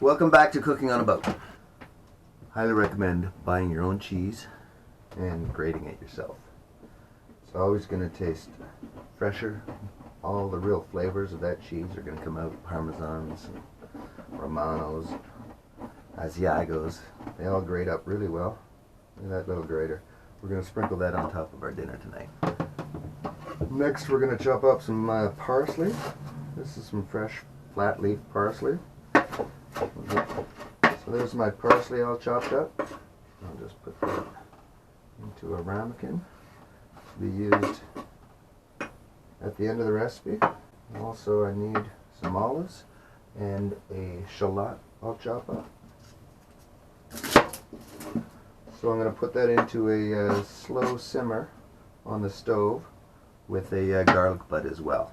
Welcome back to Cooking on a Boat. Highly recommend buying your own cheese and grating it yourself. It's always going to taste fresher. All the real flavors of that cheese are going to come out. Parmesans, and Romanos, Asiagos. They all grate up really well. Look at that little grater. We're going to sprinkle that on top of our dinner tonight. Next we're going to chop up some parsley. This is some fresh flat leaf parsley. So there's my parsley all chopped up. I'll just put that into a ramekin to be used at the end of the recipe. Also I need some olives and a shallot I'll chop up. So I'm going to put that into a slow simmer on the stove with a garlic bud as well.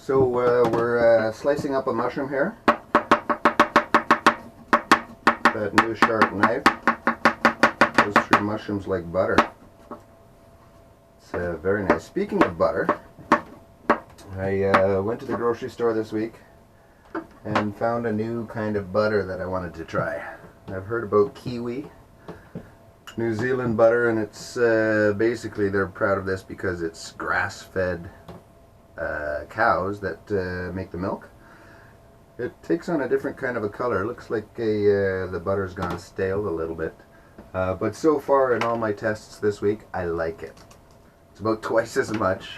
So we're slicing up a mushroom here. That new sharp knife goes through mushrooms like butter. It's very nice. Speaking of butter, I went to the grocery store this week and found a new kind of butter that I wanted to try. I've heard about Kiwi, New Zealand butter, and it's basically they're proud of this because it's grass-fed cows that make the milk. It takes on a different kind of a color. It looks like the butter's gone stale a little bit. But so far in all my tests this week, I like it. It's about twice as much.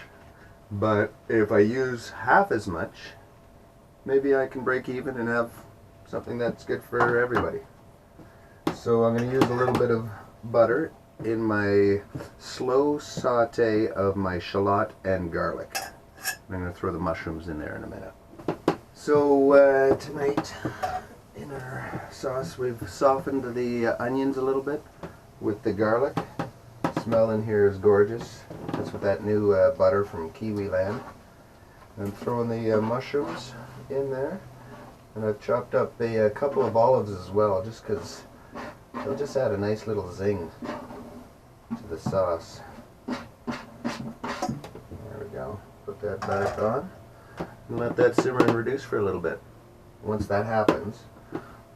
But if I use half as much, maybe I can break even and have something that's good for everybody. So I'm going to use a little bit of butter in my slow saute of my shallot and garlic. I'm going to throw the mushrooms in there in a minute. So tonight in our sauce we've softened the onions a little bit with the garlic. The smell in here is gorgeous. That's with that new butter from Kiwi Land. I'm throwing the mushrooms in there, and I've chopped up a couple of olives as well, just because they'll just add a nice little zing to the sauce. There we go. Put that back on and let that simmer and reduce for a little bit. Once that happens,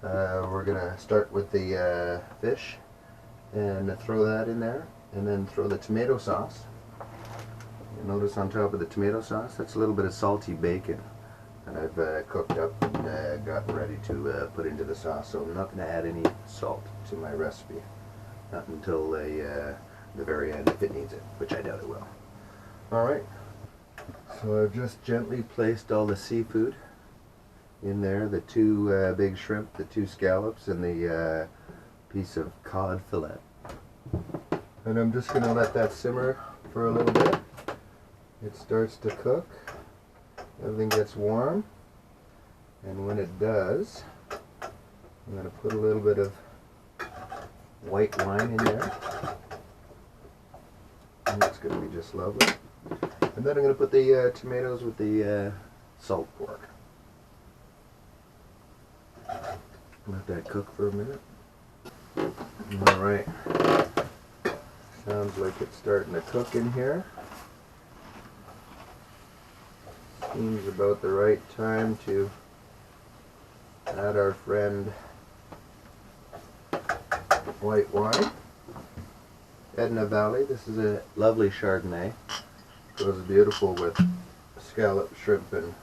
we're going to start with the fish and throw that in there, and then throw the tomato sauce. You'll notice on top of the tomato sauce, that's a little bit of salty bacon that I've cooked up and gotten ready to put into the sauce. So I'm not going to add any salt to my recipe, not until the very end if it needs it, which I doubt it will. Alright. So I've just gently placed all the seafood in there, the two big shrimp, the two scallops, and the piece of cod fillet. And I'm just going to let that simmer for a little bit. It starts to cook, everything gets warm, and when it does, I'm going to put a little bit of white wine in there. And it's going to be just lovely. And then I'm going to put the tomatoes with the salt pork. Let that cook for a minute. Alright. Sounds like it's starting to cook in here. Seems about the right time to add our friend white wine. Edna Valley. This is a lovely Chardonnay. Goes beautiful with scallop, shrimp, and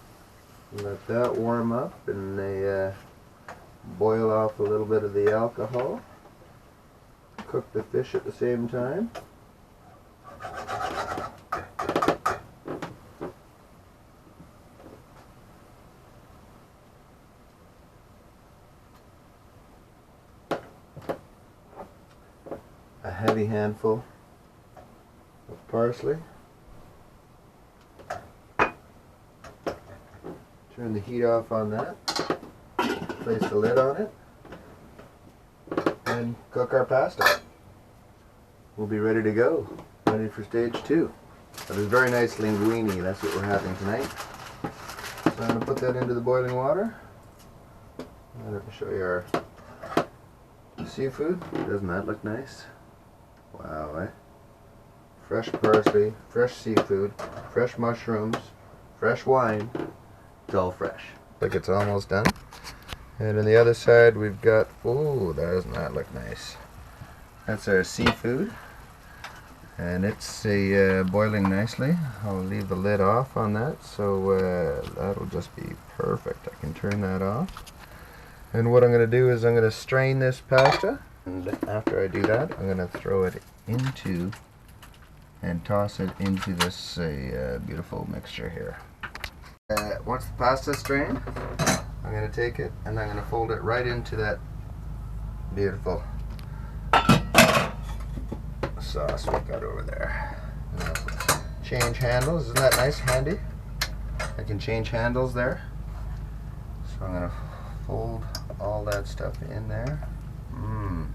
let that warm up, and they boil off a little bit of the alcohol. Cook the fish at the same time. A heavy handful of parsley. Turn the heat off on that, place the lid on it, and cook our pasta. We'll be ready to go, ready for stage 2. But it's very nice linguini, that's what we're having tonight. So I'm going to put that into the boiling water. I'm going to show you our seafood. Doesn't that look nice? Wow, eh? Fresh parsley, fresh seafood, fresh mushrooms, fresh wine. It's all fresh. Like it's almost done. And on the other side we've got, oh, doesn't that look nice? That's our seafood. And it's boiling nicely. I'll leave the lid off on that, so that'll just be perfect. I can turn that off. And what I'm going to do is I'm going to strain this pasta. And after I do that, I'm going to throw it into and toss it into this beautiful mixture here. Once the pasta's strained, I'm going to take it and I'm going to fold it right into that beautiful sauce we got over there. Now, change handles. Isn't that nice, handy? I can change handles there. So I'm going to fold all that stuff in there. I'm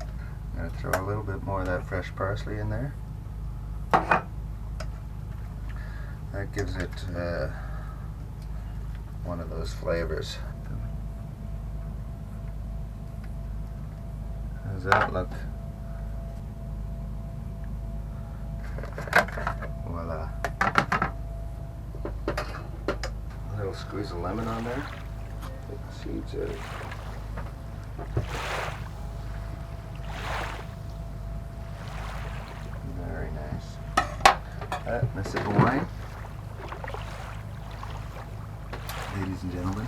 going to throw a little bit more of that fresh parsley in there. That gives it one of those flavors. How does that look? Voila. A little squeeze of lemon on there. Take the seeds out. Very nice. And a sip of wine. Ladies and gentlemen.